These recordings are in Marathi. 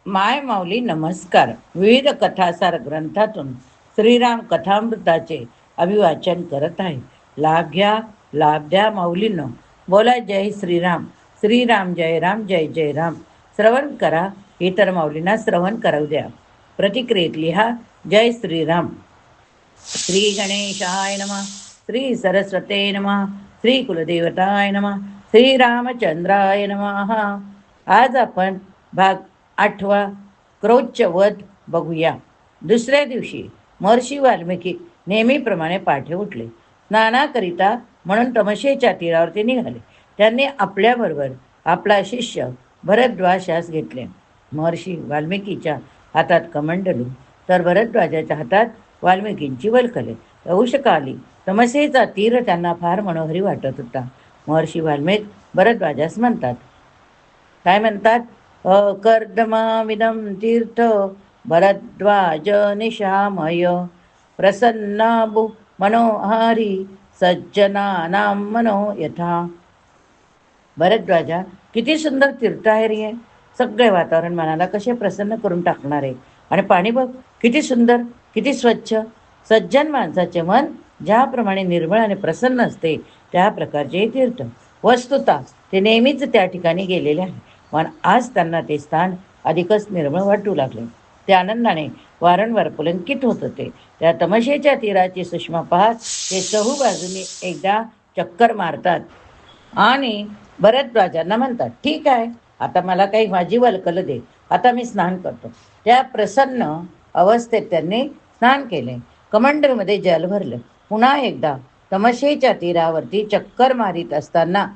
माय माऊली नमस्कार. विविध कथासार ग्रंथातून श्रीराम कथामृताचे अभिवाचन करत आहे. लाभ घ्या, लाभ द्या माऊलींनो. बोला जय श्रीराम. श्रीराम जय राम, जय जय राम. श्रवण करा, इतर माऊलींना श्रवण करू द्या. प्रतिक्रियेत लिहा जय श्रीराम. श्री गणेशाय नमः. श्री सरस्वते नमः. श्री कुलदेवताय नमः. श्री रामचंद्राय नमः. आज आपण भाग 8 क्रोधचे वध बघूया. दुसऱ्या दिवशी महर्षी वाल्मिकी नेहमीप्रमाणे पाठे उठले. स्नानाकरिता म्हणून तमशेच्या तीरावरती निघाले. त्यांनी आपल्याबरोबर आपला शिष्य भरद्वाजास घेतले. महर्षी वाल्मिकीच्या हातात कमंडलू तर भरद्वाजाच्या हातात वाल्मिकींची वल्कले. औषकाली तमसेचा तीर त्यांना फार मनोहरी वाटत होता. महर्षी वाल्मिक भरद्वाजास म्हणतात, काय म्हणतात? कर्दमाविदं तीर्थ भरद्वाज निशामय प्रसन्नाबु मनोहारी सज्जनानां मनो यथा. भरद्वाजा, किती सुंदर तीर्थ आहे रे. सगळे वातावरण मनाला कसे प्रसन्न करून टाकणारे. आणि पाणी बघ किती सुंदर, किती स्वच्छ. सज्जन माणसाचे मन ज्याप्रमाणे निर्मळ आणि प्रसन्न असते त्या प्रकारचे तीर्थ. वस्तुतः ते नेहमीच त्या ठिकाणी गेलेले आहे, पण आज त्यांना ते स्थान अधिकच निर्मळ वाटू लागले. ते आनंदाने वारंवार पुलंकित होत होते. त्या तमशेच्या तीराची सुषमा पाहत ते चहूबाजूनी एकदा चक्कर मारतात आणि भरद्वाजांना म्हणतात, ठीक आहे, आता मला काही माझी वल्कल दे, आता मी स्नान करतो. त्या प्रसन्न अवस्थेत त्यांनी स्नान केले. कमंडलमध्ये जल भरलं. पुन्हा एकदा तमशेच्या तीरावरती चक्कर मारित असताना,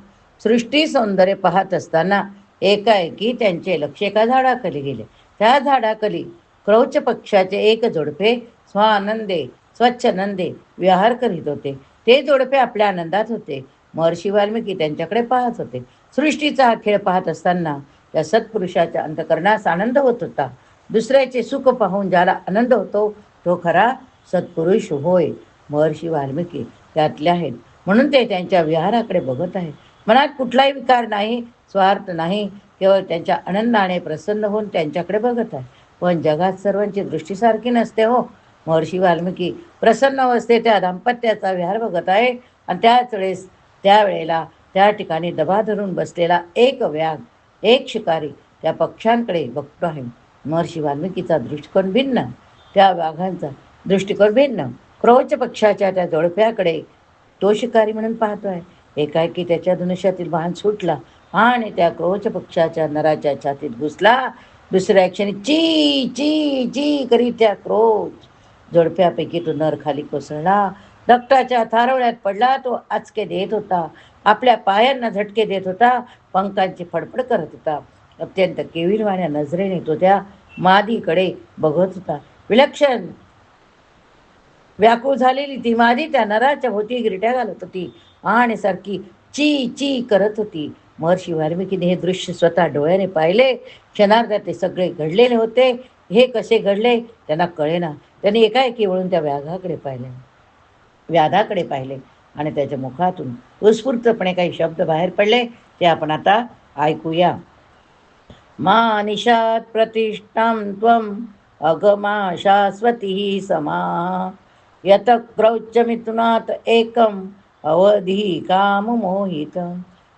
सृष्टी सौंदर्य पाहत असताना एकाएकी त्यांचे लक्ष एका झाडाखाली गेले. त्या झाडाखाली क्रौच पक्षाचे एक जोडपे स्वानंदे स्वच्छ नंदे विहार करीत होते. ते जोडपे आपल्या आनंदात होते. महर्षी वाल्मिकी त्यांच्याकडे पाहत होते. सृष्टीचा हा खेळ पाहत असताना त्या सत्पुरुषाच्या अंतकरणास आनंद होत होता. दुसऱ्याचे सुख पाहून ज्याला आनंद होतो तो खरा सत्पुरुष होय. महर्षी वाल्मिकी त्यातले आहेत, म्हणून ते त्यांच्या विहाराकडे बघत आहेत. मनात कुठलाही विकार नाही, स्वार्थ नाही, केवळ त्यांच्या आनंदाने प्रसन्न होऊन त्यांच्याकडे बघत आहे. पण जगात सर्वांची दृष्टी सारखी नसते हो. महर्षी वाल्मिकी प्रसन्न अवस्थेत त्या दाम्पत्याचा विहार बघत आहे आणि त्यावेळेला त्या ठिकाणी दबा धरून बसलेला एक व्याघ, एक शिकारी त्या पक्ष्यांकडे बघतो आहे. महर्षी वाल्मिकीचा दृष्टिकोन भिन्न, त्या वाघांचा दृष्टिकोन भिन्न. क्रौच पक्षाच्या त्या जोडप्याकडे तो शिकारी म्हणून पाहतो आहे. एकाएकी त्याच्या धनुष्यातील बाण सुटला आणि त्या क्रौच पक्षाच्या नराच्या छातीत घुसला. दुसऱ्या क्षणी ची ची ची करीत त्या क्रौच जोडप्यापैकी तो नर खाली कोसळला. रक्ताच्या थारोळ्यात पडला. तो आचके देत होता, आपल्या पायांना झटके देत होता, पंखांची फडफड करत होता. अत्यंत केविलवाण्या नजरेने तो त्या मादीकडे बघत होता. विलक्षण व्याकुळ झालेली ती मादी त्या नराच्या भोवती गिरट्या घालत होती आणि सारखी ची ची करत होती. महर्षी वाल्मिकीने हे दृश्य स्वतः डोळ्याने पाहिले. क्षणार्धात ते सगळे घडलेले होते. हे कसे घडले त्यांना कळेना. त्यांनी एकाएकी वळून त्या व्याधाकडे पाहिले आणि त्याच्या मुखातून उत्स्फूर्तपणे काही शब्द बाहेर पडले. ते आपण आता ऐकूया. मा निशात प्रतिष्ठां त्वं अगमा शाश्वती समा यत क्रौच मिथुनात एकम अवधी काम मोहित.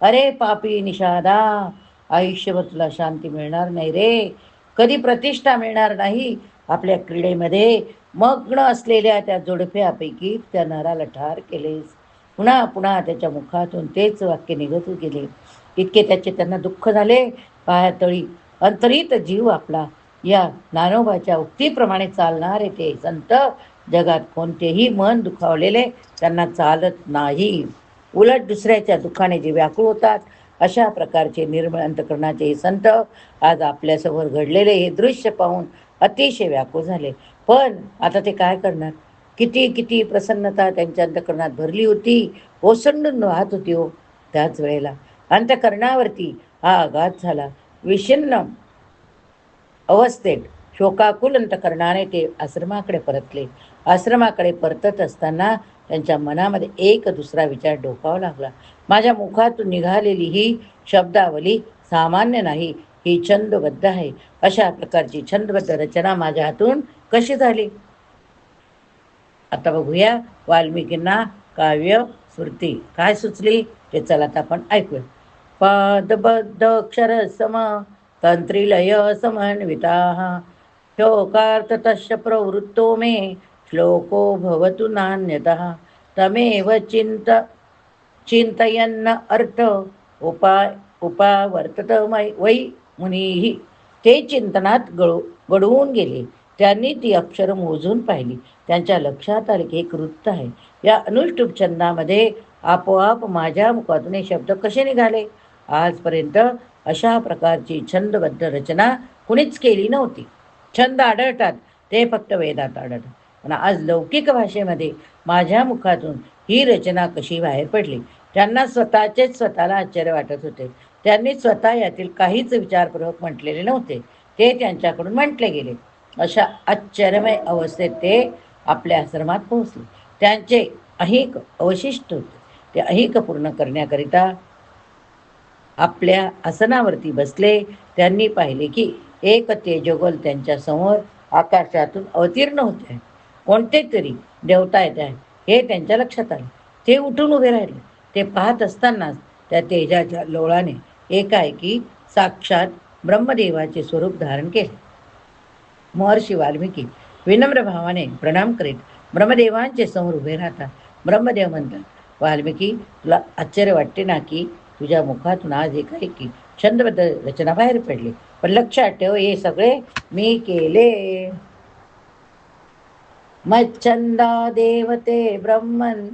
अरे पापी निषादा, आयुष्यभर तुला शांती मिळणार नाही रे. कधी प्रतिष्ठा मिळणार नाही. आपल्या क्रीडेमध्ये मग्न असलेल्या त्या जोडप्यापैकी त्या नराला ठार केलेस. पुन्हा पुन्हा त्याच्या मुखातून तेच वाक्य निघत गेले. इतके त्यांना दुःख झाले. पायातळी अंतरित जीव आपला. या ज्ञानोबाच्या उक्तीप्रमाणे चालणारे ते संत जगात कोणतेही मन दुखावलेले त्यांना चालत नाही. उलट दुसऱ्याच्या दुःखाने जे व्याकुळ होतात अशा प्रकारचे निर्मळ अंतकरणाचे हे संत आज आपल्यासमोर घडलेले हे दृश्य पाहून अतिशय व्याकुळ झाले. पण आता ते काय करणार? किती किती प्रसन्नता त्यांच्या अंतकरणात भरली होती, ओसंडून वाहत होती हो. त्याच वेळेला अंतकरणावरती हा आघात झाला. विषण्ण अवस्थेत शोकाकुल अंतकरणाने ते आश्रमाकडे परतले. आश्रमाकडे परतत असताना त्यांच्या मनामध्ये एक दुसरा विचार डोकावा लागला. माझ्या मुखातून निघालेली ही शब्दावली सामान्य नाही. ही छंदबद्ध आहे. अशा प्रकारची छंदबद्ध रचना माझ्या हातून कशी झाली? आता बघूया वाल्मिकींना काव्य स्फूर्ती काय सुचली ते. चला आता आपण ऐकूया. पादबद्ध अक्षर सम तंत्रिलय समन्विताः श्लोकार्थ तस्य प्रवृत्तो मे श्लोको भवतु नान्यतः तमेव चिंतयन्न अर्थ उपावर्तत वै मुनीः. ते चिंतनात गडवून गेले. त्यांनी ती अक्षर मोजून पाहिली. त्यांच्या लक्षात आले की एक वृत्त आहे. या अनुष्टुप छंदामध्ये आपोआप माझ्या मुखातून हे शब्द कसे निघाले? आजपर्यंत अशा प्रकारची छंदबद्ध रचना कुणीच केली नव्हती. छंद आढळतात ते फक्त वेदात आढळतात, पण आज लौकिक भाषेमध्ये माझ्या मुखातून ही रचना कशी बाहेर पडली? त्यांना स्वतःला आश्चर्य वाटत होते. त्यांनी स्वतः यातील काहीच विचारपूर्वक म्हटलेले नव्हते, ते त्यांच्याकडून म्हटले गेले. अशा आश्चर्यमय अवस्थेत ते आपल्या आश्रमात पोहोचले. त्यांचे अहिक अवशिष्ट होते. ते अहिक पूर्ण करण्याकरिता आपल्या आसनावरती बसले. त्यांनी पाहिले की एक तेजोगोल त्यांच्या समोर आकाशातून अवतीर्ण होते. कोणते तरी देवता येत आहे हे त्यांच्या लक्षात आले. ते उठून उभे राहिले. ते पाहत असतानाच त्या तेजाच्या लोळाने एकाएकी साक्षात ब्रह्मदेवाचे स्वरूप धारण केले. महर्षी वाल्मिकी विनम्र भावाने प्रणाम करीत ब्रह्मदेवांचे समोर उभे राहतात. ब्रह्मदेव म्हणतात, वाल्मिकी, तुला आश्चर्य वाटते ना की तुझ्या मुखातून आज एकाएकी छंदबद्ध रचना बाहेर पडली? पण लक्षात ठेव, हे सगळे मी केले. मच्छंदा देवते ब्रह्मन्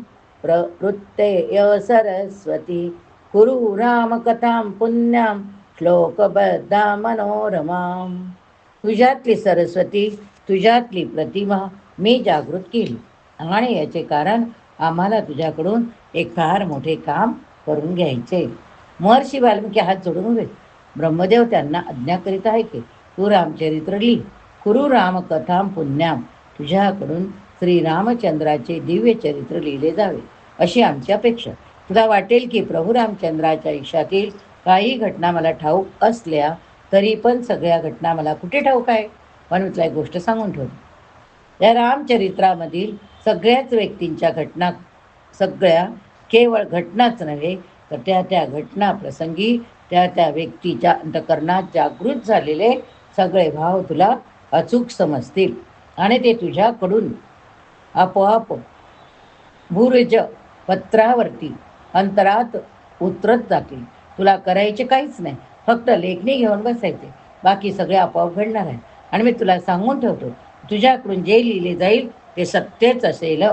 प्रवृत्ते सरस्वती कुरु रामकथां पुण्यां श्लोकबद्धा मनोरमां. तुझ्यातली सरस्वती, तुझ्यातली प्रतिमा मी जागृत केली, आणि याचे कारण आम्हाला तुझ्याकडून एक फार मोठे काम करून घ्यायचे. महर्षी वाल्मिकी हात जोडून उभे. ब्रह्मदेव त्यांना आज्ञा करीत आहे की तू रामचरित्र लिही. कुरु रामकथां पुण्यां, तुझ्याकडून श्रीरामचंद्राचे दिव्य चरित्र लिहिले जावे अशी आमची अपेक्षा. तुला वाटेल की प्रभू रामचंद्राच्या आयुष्यातील काही घटना मला ठाऊक असल्या तरी पण सगळ्या घटना मला कुठे ठाऊक आहे? पण मी तुला एक गोष्ट सांगून ठेवतो. या रामचरित्रामधील सगळ्याच व्यक्तींच्या घटना, सगळ्या केवळ घटनाच नव्हे तर त्या घटना प्रसंगी त्या व्यक्तीच्या अंतःकरणात जागृत झालेले सगळे भाव तुला अचूक समजतील, आणि ते तुझ्याकडून आपोआप भूर्ज पत्रावरती अंतरात उतरत जातील. तुला करायचे काहीच नाही, फक्त लेखणी घेऊन बसायचे. बाकी सगळे आपोआप घडणार आहे. आणि मी तुला सांगून ठेवतो, तुझ्याकडून जे लिहिले जाईल ते सत्यच असेल.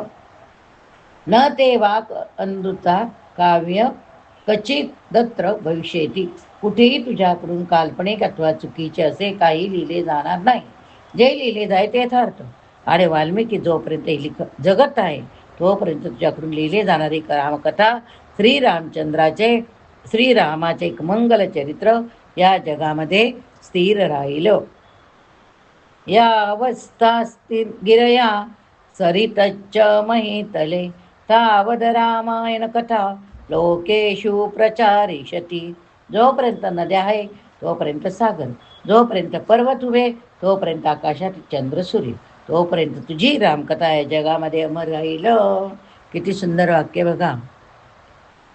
न ते वाक अनृता काव्य कचित दत्र भविष्यती. कुठेही तुझ्याकडून काल्पनिक अथवा चुकीचे असे काही लिहिले जाणार नाही. जे लिहिले जाय ते यथार्थ. आणि वाल्मिकी जोपर्यंत जगत आहे तोपर्यंत तुझ्याकडून लिहिले जाणारी रामकथा, श्रीरामाचे एक मंगल चरित्र या जगामध्ये स्थिर राहील. या अवस्था स्थिर गिरया सरितच्च महितले तावद रामायण कथा लोकेषु प्रचारिष्यति. जोपर्यंत नद्या आहे तोपर्यंत सागर, जोपर्यंत पर्वत उभे तोपर्यंत आकाशात चंद्र सूर्य, तोपर्यंत तुझी रामकथा या जगामध्ये अमर राहील. किती सुंदर वाक्य बघा.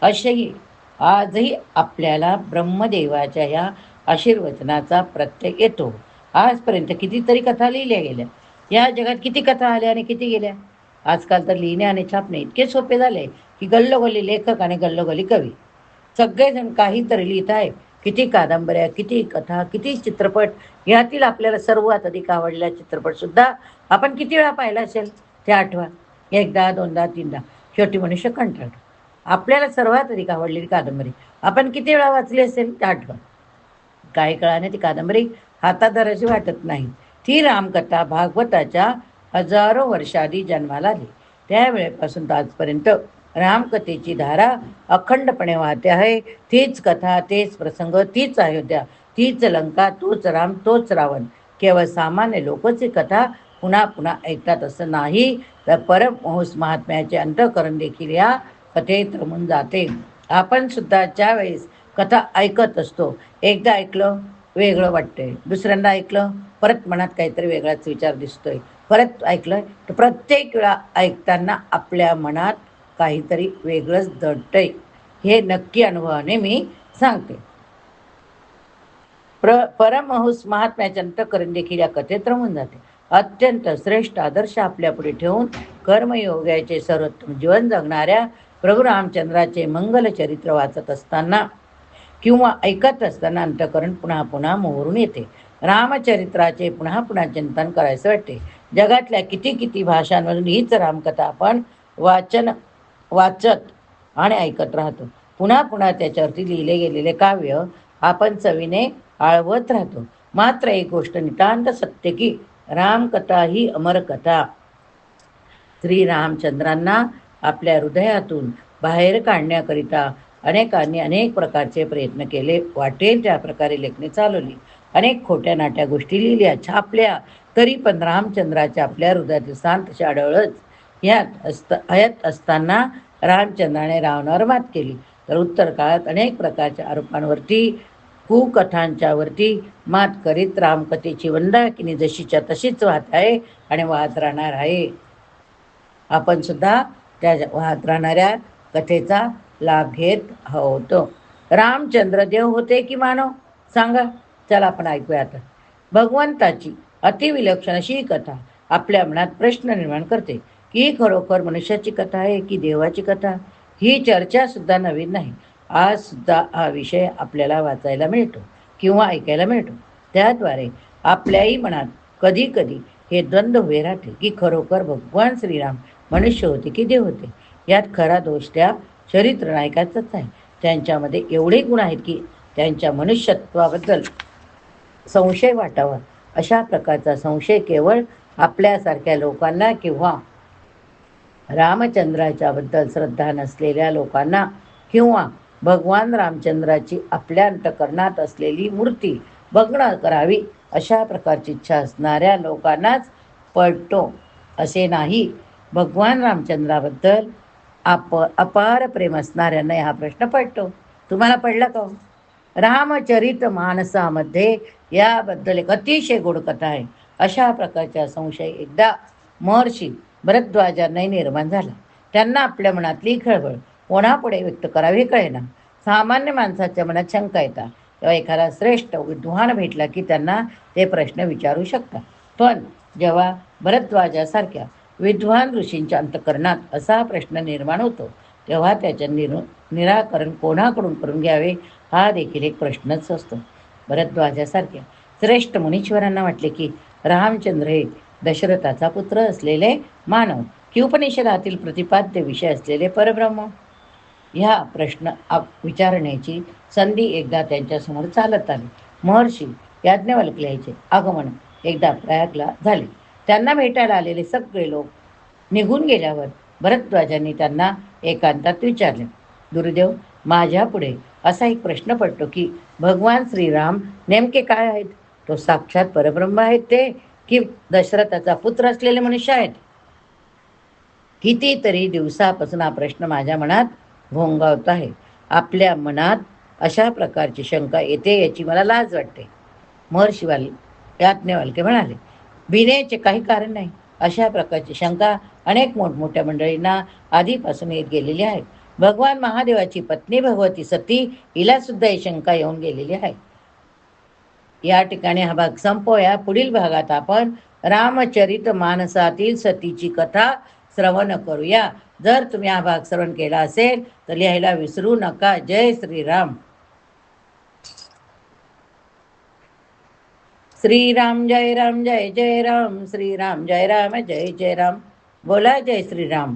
असेही आजही आपल्याला ब्रह्मदेवाच्या या आशीर्वचनाचा प्रत्यय येतो. आजपर्यंत कितीतरी कथा लिहिल्या गेल्या. या जगात किती कथा आल्या आणि किती गेल्या. आजकाल तर लिहिणे आणि छापणे इतके सोपे झाले की गल्लोगल्ली लेखक आणि गल्लोगल्ली कवी सगळेजण काहीतरी लिहित आहे. किती कादंबऱ्या, किती कथा, किती चित्रपट. यातील आपल्याला सर्वात अधिक आवडलेला चित्रपटसुद्धा आपण किती वेळा पाहिला असेल ते आठवा. एकदा, दोनदा, तीनदा, शेवटी मनुष्य कंटाळतो. आपल्याला सर्वात अधिक आवडलेली कादंबरी आपण किती वेळा वाचली असेल ते आठवा. काही काळाने ती कादंबरी हाताधराची वाटत नाही. ती रामकथा भागवताच्या हजारो वर्षाआधी जन्माला आली. त्यावेळेपासून आजपर्यंत रामकथेची धारा अखंडपणे वाहते आहे. तीच कथा, तेच प्रसंग, तीच अयोध्या, तीच लंका, तोच राम, तोच रावण. केवळ सामान्य लोकच ही कथा पुन्हा पुन्हा ऐकतात असं नाही, तर परमहंस महात्म्याचे अंतःकरण देखील या कथेत रमून जाते. आपण सुद्धा ज्या वेळेस कथा ऐकत असतो, एकदा ऐकलं वेगळं वाटतंय, दुसऱ्यांदा ऐकलं परत मनात काहीतरी वेगळाच विचार दिसतोय, परत ऐकलं तर प्रत्येक वेळा ऐकताना आपल्या मनात काहीतरी वेगळंच दडतंय. हे नक्की अनुभवाने मी सांगते. परमहंस महात्म्याच्या अंतःकरण देखील या कथेत रमून जाते. अत्यंत श्रेष्ठ आदर्श आपल्यापुढे ठेवून कर्मयोगाचे सर्वोत्तम जीवन जगणाऱ्या प्रभू रामचंद्राचे मंगल चरित्र वाचत असताना किंवा ऐकत असताना अंतःकरण पुन्हा पुन्हा मोहरून येते. रामचरित्राचे पुन्हा पुन्हा चिंतन करायचं वाटते. जगातल्या किती किती भाषांमधून हीच रामकथा आपण वाचत आणि ऐकत राहतो. पुन्हा पुन्हा त्याच्यावरती लिहिले गेलेले काव्य आपण चवीने आळवत राहतो. मात्र एक गोष्ट नितांत सत्य की रामकथा ही अमरकथा. श्री रामचंद्रांना आपल्या हृदयातून बाहेर काढण्याकरिता अनेकांनी अनेक प्रकारचे प्रयत्न केले. वाटेल त्या प्रकारे लेखणी चालवली. अनेक खोट्या नाट्या गोष्टी लिहिल्या, छापल्या, तरी पण रामचंद्राच्या आपल्या हृदयातील शांतशी आढळच. हयात असताना रामचंद्राने रावणावर मात केली, तर उत्तर काळात अनेक प्रकारच्या आरोपांवरती, कुकथांच्यावरती मात करीत रामकथेची वंदाकिनी जशीच्या तशीच वाहत आहे आणि वाहत राहणार आहे. आपण सुद्धा त्या वाहत राहणाऱ्या कथेचा लाभ घेत होतो. रामचंद्र देव होते की मानव? सांगा. चला आपण ऐकूया आता. भगवंताची अतिविलक्षण अशी कथा आपल्या मनात प्रश्न निर्माण करते की ही खरोखर मनुष्याची कथा आहे की देवाची कथा? ही चर्चा सुद्धा नवीन नाही. आज सुद्धा हा विषय आपल्याला वाचायला मिळतो किंवा ऐकायला मिळतो. त्याद्वारे आपल्याही मनात कधी कधी हे द्वंद्व उभे राहते की खरोखर भगवान श्रीराम मनुष्य होते की देव होते. यात खरा दोष त्या चरित्र नायकाचाच आहे. त्यांच्यामध्ये एवढे गुण आहेत की त्यांच्या मनुष्यत्वाबद्दल संशय वाटावा. अशा प्रकारचा संशय केवळ आपल्यासारख्या लोकांना किंवा रामचंद्राच्या बद्दल श्रद्धा नसलेल्या लोकांना किंवा भगवान रामचंद्राची आपल्या अंतःकरणात असलेली मूर्ती बघणं करावी अशा प्रकारची इच्छा असणाऱ्या लोकांनाच पडतो असे नाही. भगवान रामचंद्राबद्दल अपार प्रेम असणाऱ्यांना हा प्रश्न पडतो. तुम्हाला पडला का? रामचरित मानसामध्ये याबद्दल एक अतिशय गोड कथा आहे. अशा प्रकारचा संशय एकदा महर्षी भरद्वाजांनाही निर्माण झाला. त्यांना आपल्या मनातली खळबळ कोणापुढे व्यक्त करावी कळेना. सामान्य माणसाच्या मनात शंका येतात, तेव्हा एखादा श्रेष्ठ विद्वान भेटला की त्यांना ते प्रश्न विचारू शकतात. पण जेव्हा भरद्वाजासारख्या विद्वान ऋषींच्या अंतःकरणात असा प्रश्न निर्माण होतो, तेव्हा त्याचे निराकरण कोणाकडून करून घ्यावे हा देखील एक प्रश्नच असतो. भरद्वाजासारख्या श्रेष्ठ मुनीश्वरांना वाटले की रामचंद्र हे दशरथाचा पुत्र असलेले मानव की उपनिषदातील प्रतिपाद्य विषय असलेले परब्रह्म. ह्या प्रश्न विचारण्याची संधी एकदा त्यांच्यासमोर चालत आली. महर्षी याज्ञवल्क्याचे आगमन एकदा प्रयागला झाले. त्यांना भेटायला आलेले सगळे लोक निघून गेल्यावर भरद्वाजांनी त्यांना एकांतात विचारले, गुरुदेव, माझ्या पुढे असा एक प्रश्न पडतो की भगवान श्रीराम नेमके काय आहेत? तो साक्षात परब्रह्म आहेत ते की दशरथाचा पुत्र असलेले मनुष्य आहेत? कितीतरी दिवसापासून हा प्रश्न माझ्या मनात घोंगावत आहे. आपल्या मनात अशा प्रकारची शंका येते याची मला लाज वाटते. महर्षी याज्ञवल्क्य म्हणाले, भिण्याचे काही कारण नाही. अशा प्रकारची शंका अनेक मोठमोठ्या मंडळींना आधीपासून येत गेलेली आहे. भगवान महादेवाची पत्नी भगवती सती हिला सुद्धा ही शंका येऊन गेलेली आहे. या ठिकाणी हा भाग संपवूया. पुढील भागात आपण रामचरित मानसातील सतीची कथा श्रवण करूया. जर तुम्ही हा भाग श्रवण केला असेल तर लिहायला विसरू नका. जय श्रीराम. श्रीराम जय राम जय जय राम. श्रीराम जय राम जय जय राम. बोला जय श्रीराम.